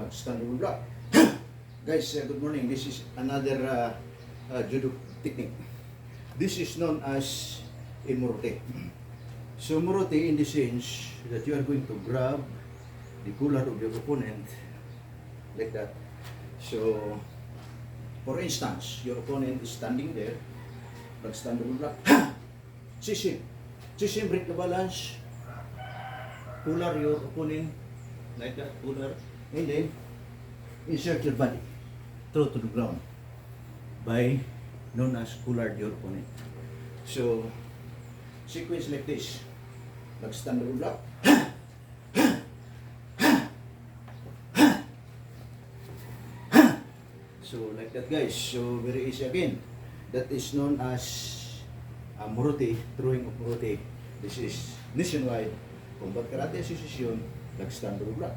Stand block. Guys, good morning. This is another judo technique. This is known as a morote. So morote in the sense that you are going to grab the collar of your opponent like that. So, for instance, your opponent is standing there, stand block. Chase him, break the balance, collar your opponent like that, collar, and then insert your body through to the ground by known as collar your opponent. So, sequence like this. Stand the block. So, like that guys. So, very easy again. That is known as morote, throwing of morote. This is nationwide Combat Karate Association, stand the block.